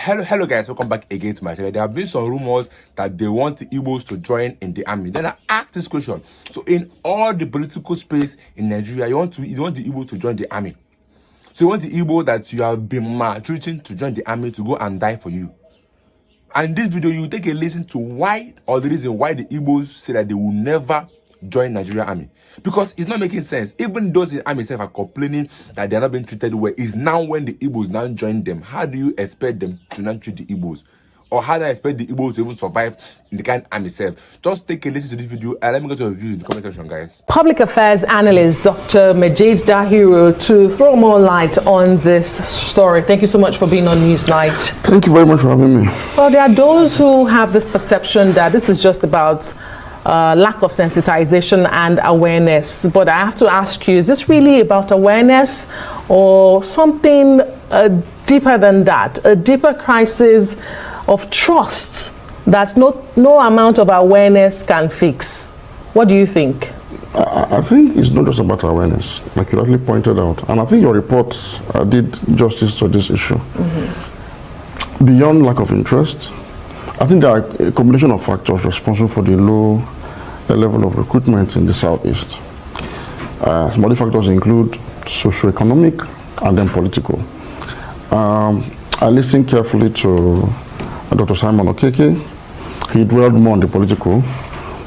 Hello guys, welcome back again to my channel. There have been some rumors that they want the Igbos to join in the army. Then I asked this question. So in all the political space in Nigeria, you want the Igbos to join the army. So you want the Igbo that you have been maltreating to join the army to go and die for you. And in this video, you take a listen to why, or the reason why the Igbos say that they will never join Nigeria army. Because it's not making sense. Even those in the army itself are complaining that they are not being treated well. It's now when the Igbos now join them. How do you expect them to not treat the Igbos? Or how do I expect the Igbos to even survive in the kind of army itself? Just take a listen to this video and let me go to a review in the comment section, guys. Public affairs analyst Dr. Majid Dahiru to throw more light on this story. Thank you so much for being on Newsnight. Thank you very much for having me. Well, there are those who have this perception that this is just about lack of sensitization and awareness. But I have to ask you, is this really about awareness or something deeper than that? A deeper crisis of trust that no amount of awareness can fix? What do you think? I think it's not just about awareness, like you rightly pointed out. And I think your report did justice to this issue. Mm-hmm. Beyond lack of interest, I think there are a combination of factors responsible for the low level of recruitment in the Southeast. Some other factors include socioeconomic and then political. I listened carefully to Dr. Simon Okeke. He dwelled more on the political,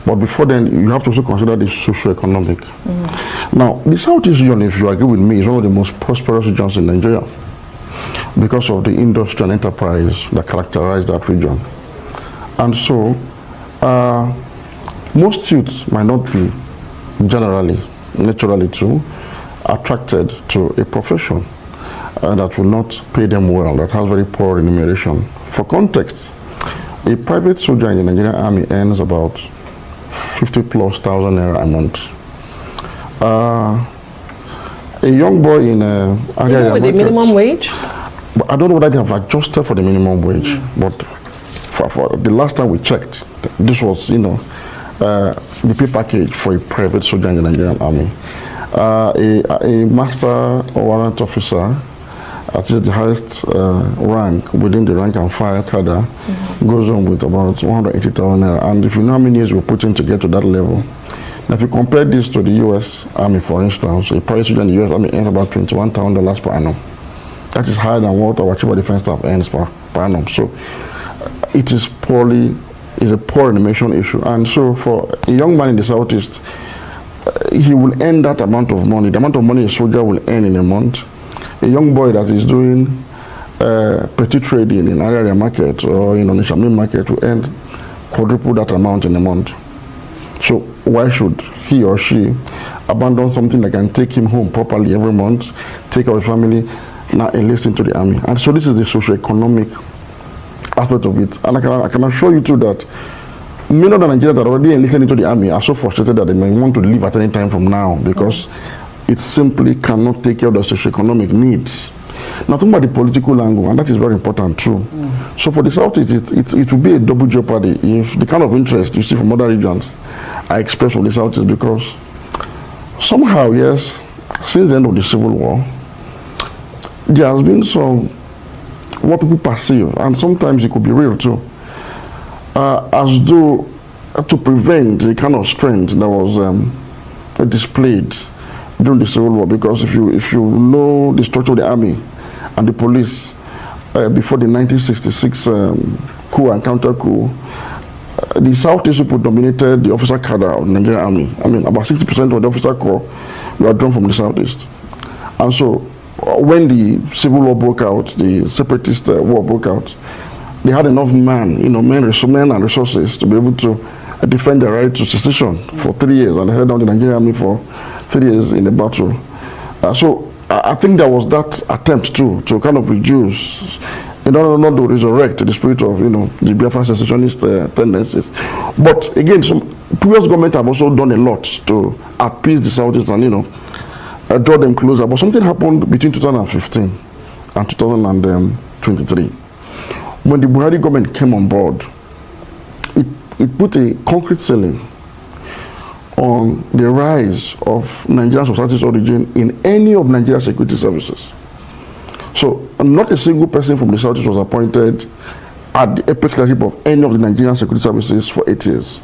but before then, you have to also consider the socioeconomic. Mm-hmm. Now, the Southeast region, if you agree with me, is one of the most prosperous regions in Nigeria because of the industry and enterprise that characterize that region. And so, most youths might not be naturally too, attracted to a profession that will not pay them well, that has very poor remuneration. For context, a private soldier in the Nigerian army earns about 50,000+ naira a month. A young boy in area with the minimum wage? I don't know whether they have adjusted for the minimum wage, but for the last time we checked, this was, the pay package for a private soldier in the Nigerian army. A master warrant officer, at least the highest rank within the rank and file cadre, goes on with about 180,000 naira. And if you know how many years we're putting to get to that level, now if you compare this to the U.S. Army, for instance, a private soldier in the U.S. Army earns about $21,000 per annum. That is higher than what our chief of defense staff earns per annum. So it is a poor remuneration issue. And so for a young man in the Southeast, he will earn that amount of money. The amount of money a soldier will earn in a month. A young boy that is doing petty trading in area market or in the Shamin market will earn quadruple that amount in a month. So why should he or she abandon something that can take him home properly every month, take our family, now enlist into the army? And so this is the socioeconomic aspect of it. And I can assure you too that many of the Nigerians that are already enlisted into the army are so frustrated that they may want to leave at any time from now because it simply cannot take care of the socioeconomic needs. Now talking about the political angle, and that is very important too. So for the Southeast, it will be a double jeopardy if the kind of interest you see from other regions are expressed from the Southeast, because somehow, yes, since the end of the Civil War, there has been some what people perceive, and sometimes it could be real too, as though to prevent the kind of strength that was displayed during the Civil War. Because if you know the structure of the army and the police before the 1966 coup and counter coup, the Southeast people dominated the officer cadre of the Nigerian army. I mean, about 60% of the officer corps were drawn from the Southeast. And so when the Civil War broke out, the separatist war broke out, they had enough men and resources to be able to defend the right to secession for 3 years, and they held down the Nigerian army for 3 years in the battle. So I think there was that attempt to kind of reduce, in order not to resurrect the spirit of the Biafra secessionist tendencies. But again, some previous government have also done a lot to appease the Southeast and draw them closer. But something happened between 2015 and 2023. When the Buhari government came on board, it put a concrete ceiling on the rise of Nigerian society's origin in any of Nigeria's security services. So not a single person from the Southeast was appointed at the apex leadership of any of the Nigerian security services for 8 years.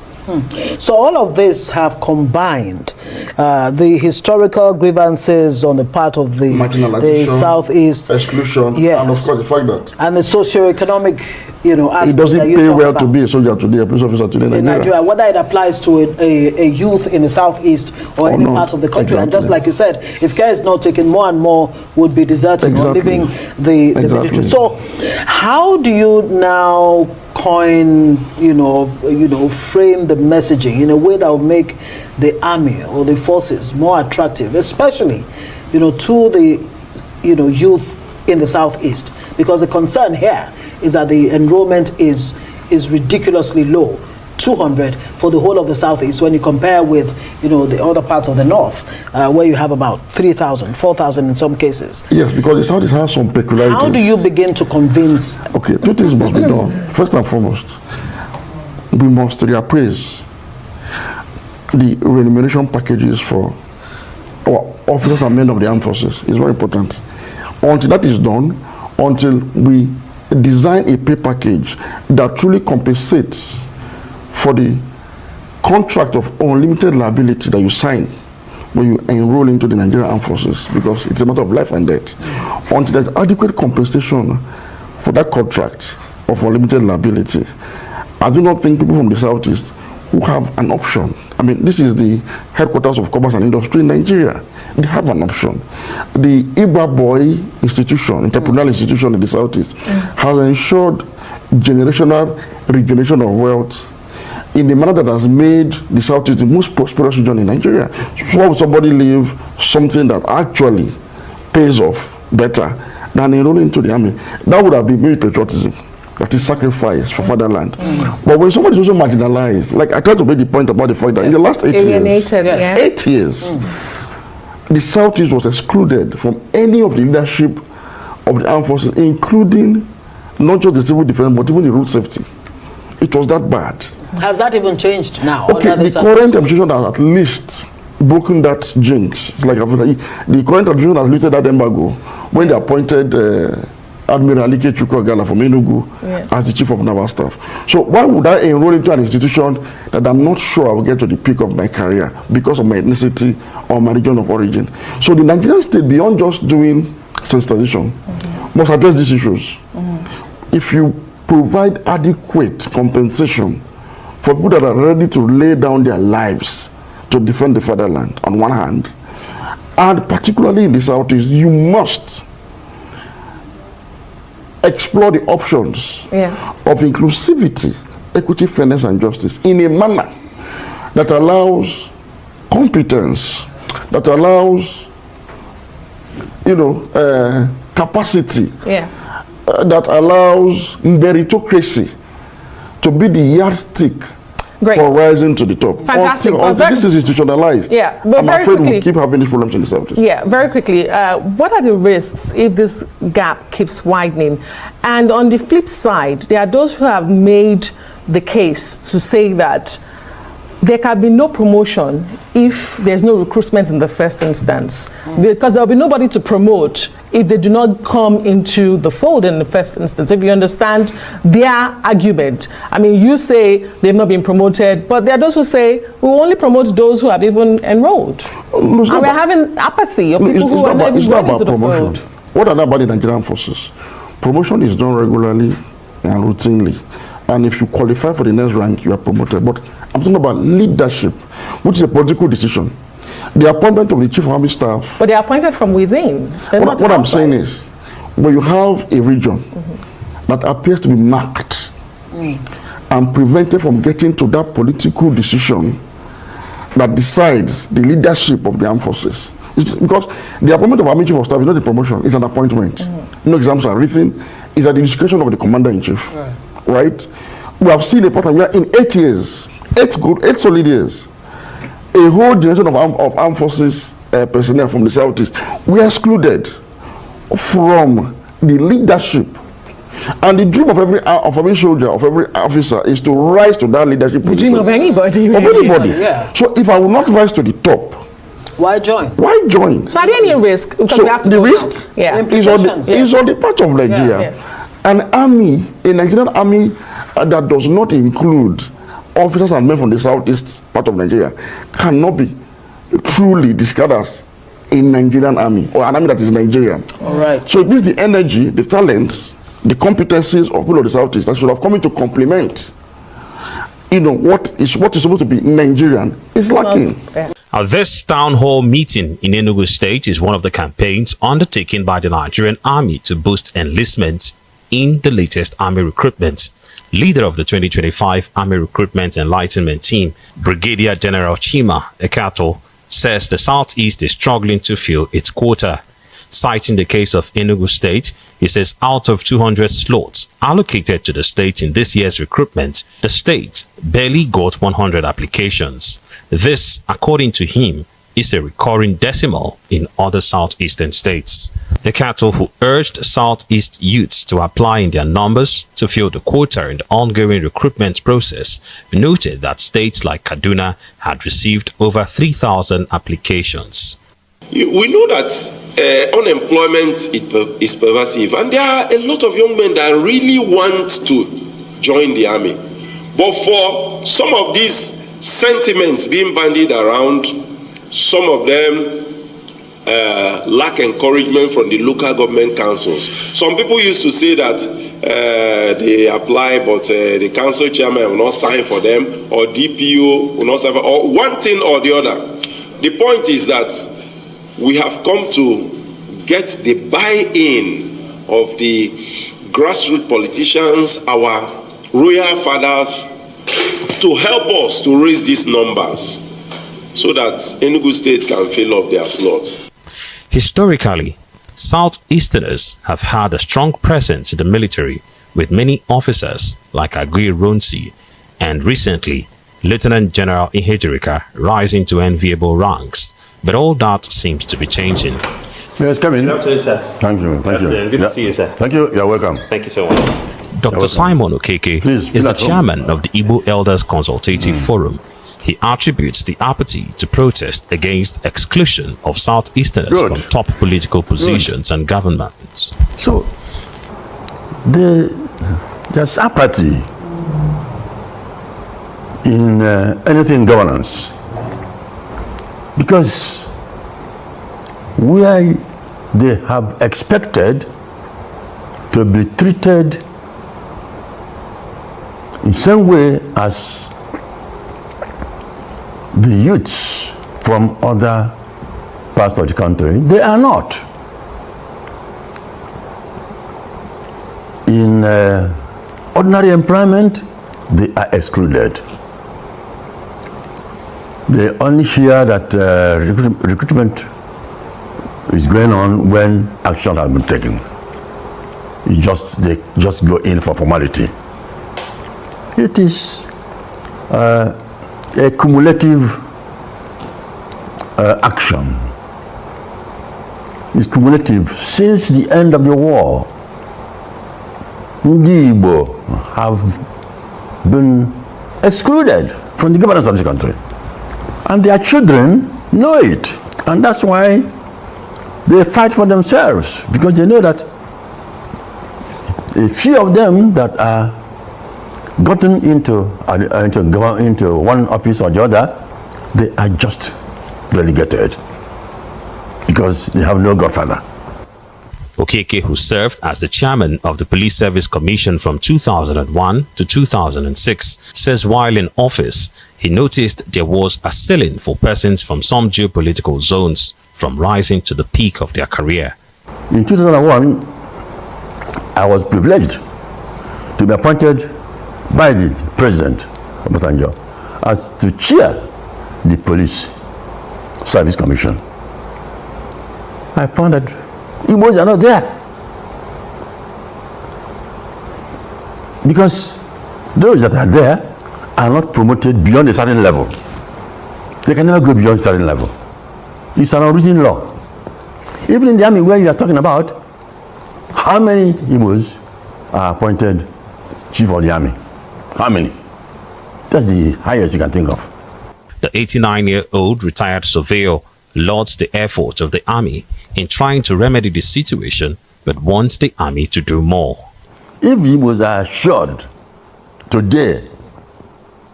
So all of this have combined the historical grievances on the part of the Southeast, exclusion, yes, and of course the fact that and the socio-economic, it doesn't pay well to be a soldier today, a police officer today in Nigeria. Whether it applies to a youth in the Southeast or any part of the country. Exactly. And just like you said, if care is not taken, more and more would be deserting or leaving the military. So how do you now frame the messaging in a way that will make the army or the forces more attractive, especially to the youth in the Southeast? Because the concern here is that the enrollment is ridiculously low, 200 for the whole of the Southeast, when you compare with the other parts of the North, where you have about 3,000, 4,000 in some cases. Yes, because the Southeast has some peculiarities. How do you begin to convince them? Okay, two things must be done. First and foremost, we must reappraise the remuneration packages for our officers and men of the armed forces. It's very important. Until that is done, until we design a pay package that truly compensates for the contract of unlimited liability that you sign when you enroll into the Nigerian Armed Forces, because it's a matter of life and death. Until there's adequate compensation for that contract of unlimited liability, I do not think people from the Southeast who have an option. I mean, this is the headquarters of commerce and industry in Nigeria. They have an option. The Igbo boy institution, entrepreneurial institution in the Southeast, has ensured generational regeneration of wealth in a manner that has made the Southeast the most prosperous region in Nigeria. So why would somebody leave something that actually pays off better than enrolling into the army? That would have been maybe patriotism, that is sacrifice for fatherland. But when somebody is also marginalized, like I tried to make the point about the fact that in the last 8 years, 8 years, the Southeast was excluded from any of the leadership of the armed forces, including not just the civil defense, but even the road safety. It was that bad. Has that even changed now? Okay, the current administration has at least broken that jinx. It's like the current administration has lifted that embargo when they appointed Admiral Alike Chukwuagala from Enugu as the chief of naval staff. So why would I enroll into an institution that I'm not sure I will get to the peak of my career because of my ethnicity or my region of origin? So the Nigerian state, beyond just doing sensitization, must address these issues. If you provide adequate compensation for people that are ready to lay down their lives to defend the fatherland on one hand, and particularly in the Southeast, you must explore the options of inclusivity, equity, fairness, and justice in a manner that allows competence, that allows, capacity, that allows meritocracy to be the yardstick for rising to the top. Fantastic. Until this is institutionalized, but I'm afraid we'll keep having these problems in the Southeast. Yeah, very quickly. What are the risks if this gap keeps widening? And on the flip side, there are those who have made the case to say that there can be no promotion if there's no recruitment in the first instance, because there'll be nobody to promote if they do not come into the fold in the first instance. If you understand their argument, I mean, you say they've not been promoted, but there are those who say we will only promote those who have even enrolled. And we're having apathy of people who are not even going into the fold. What are about the Nigerian forces? Promotion is done regularly and routinely, and if you qualify for the next rank, you are promoted. But I'm talking about leadership, which is a political decision. The appointment of the chief of army staff. But they are appointed from within. What I'm saying is, when you have a region that appears to be marked and prevented from getting to that political decision that decides the leadership of the armed forces, it's because the appointment of army chief of staff is not a promotion, it's an appointment. No exams are written, it's at the discretion of the commander-in-chief. Right? We have seen a pattern where in 8 years, 8 solid years, a whole generation of armed forces personnel from the Southeast were excluded from the leadership. And the dream of every soldier, of every officer, is to rise to that leadership position. The dream of anybody. Of anybody. So if I will not rise to the top, why join? Why Why join? So are there any risk? Because So we have to the go risk now. Yeah. is on the part of Nigeria. Yeah. An army, a Nigerian army that does not include officers and men from the southeast part of Nigeria cannot be truly described as a Nigerian army or an army that is Nigerian. All right. So it means the energy, the talents, the competencies of people of the southeast that should have come in to complement, what is supposed to be Nigerian is lacking. This town hall meeting in Enugu State is one of the campaigns undertaken by the Nigerian Army to boost enlistment in the latest army recruitment. Leader of the 2025 Army Recruitment Enlightenment Team, Brigadier General Chima Ekato, says the Southeast is struggling to fill its quota. Citing the case of Enugu State, he says out of 200 slots allocated to the state in this year's recruitment, the state barely got 100 applications. This, according to him, is a recurring decimal in other southeastern states. Ekato, who urged Southeast youths to apply in their numbers to fill the quota in the ongoing recruitment process, noted that states like Kaduna had received over 3,000 applications. We know that unemployment is pervasive, and there are a lot of young men that really want to join the army. But for some of these sentiments being bandied around, some of them lack encouragement from the local government councils. Some people used to say that they apply, but the council chairman will not sign for them, or DPO will not sign for, or one thing or the other. The point is that we have come to get the buy-in of the grassroots politicians, our royal fathers, to help us to raise these numbers so that Enugu State can fill up their slots. Historically, Southeasterners have had a strong presence in the military, with many officers like Agui Ronsi and recently Lieutenant General Ihejirika rising to enviable ranks. But all that seems to be changing. Yes, come in. Good afternoon, sir. Thank you. Thank you. Good to see you, sir. Thank you. You're welcome. Thank you so much. Dr. Simon Okeke Please, is the chairman of the Igbo Elders Consultative Forum. He attributes the apathy to protest against exclusion of Southeasterners from top political positions and governments. So, there's apathy in anything governance, because where they have expected to be treated in same way as the youths from other parts of the country, they are not. In ordinary employment, they are excluded. They only hear that recruitment is going on when action has been taken. They just go in for formality. It is a cumulative action. It's cumulative. Since the end of the war, Igbo have been excluded from the governance of the country. And their children know it. And that's why they fight for themselves, because they know that a few of them that are gotten into one office or the other, they are just relegated because they have no godfather. Okeke, who served as the chairman of the Police Service Commission from 2001 to 2006, says while in office, he noticed there was a ceiling for persons from some geopolitical zones from rising to the peak of their career. In 2001, I was privileged to be appointed by the President of Obasanjo as to chair the Police Service Commission. I found that Igbos are not there, because those that are there are not promoted beyond a certain level. They can never go beyond a certain level. It's an unwritten law. Even in the army where you are talking about, how many Igbos are appointed chief of the army? How many? That's the highest you can think of. The 89-year-old retired surveyor lauds the efforts of the army in trying to remedy the situation, but wants the army to do more. If Igbos are assured today,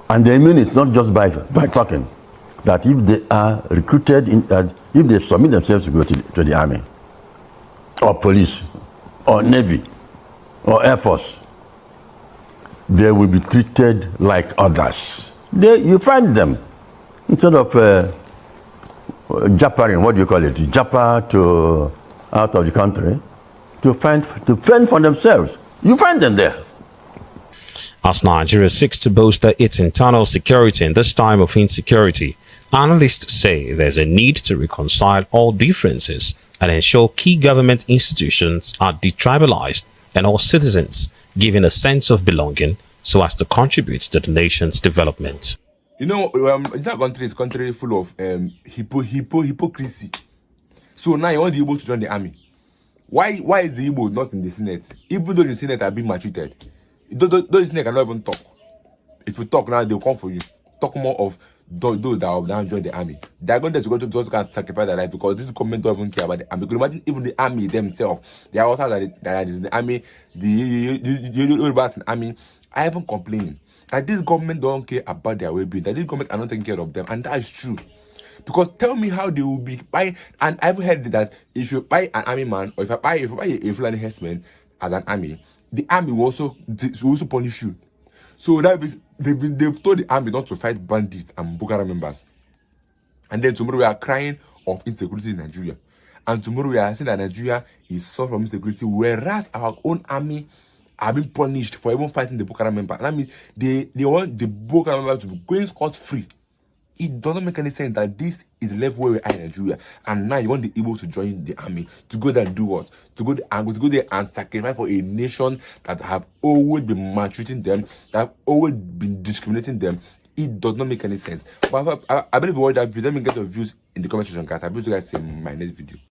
and they mean it not just by talking, that if they are recruited, if they submit themselves to go to the army, or police, or navy, or air force, they will be treated like others. You find them, instead of jappering, what do you call it? Japper to out of the country, to fend for themselves. You find them there. As Nigeria seeks to bolster its internal security in this time of insecurity, analysts say there's a need to reconcile all differences and ensure key government institutions are detribalized and all citizens given a sense of belonging so as to contribute to the nation's development. You know, this country is a country full of hypocrisy. So now you want the Igbo to join the army. Why is the Igbo not in the Senate? Even though the Senate are being maltreated. Those Senate cannot even talk. If you talk now, they'll come for you. Talk more of those that will now join the army. They're going to go to sacrifice their life because this government don't even care about the army. Because imagine even the army themselves, they are also that are in the army, the Yorubas in the army, are even complaining that this government don't care about their well-being, that this government are not taking care of them, and that is true. Because tell me how they will be buying, and I've heard that if you buy an army man, or if you buy a Fulani herdsman as an army, the army will also punish you. So that means they've told the army not to fight bandits and Boko Haram members. And then tomorrow we are crying of insecurity in Nigeria. And tomorrow we are saying that Nigeria is suffering from insecurity, whereas our own army are being punished for even fighting the Boko Haram members. That means they want the Boko Haram members to be going scot-free. It doesn't make any sense that this is the level where we are in Nigeria, and now you want the Igbo to join the army to go there and do what? To go there and sacrifice for a nation that have always been maltreating them, that have always been discriminating them. It does not make any sense. But I believe you watch that video. Let me get your views in the comment section, guys. I will see you guys in my next video.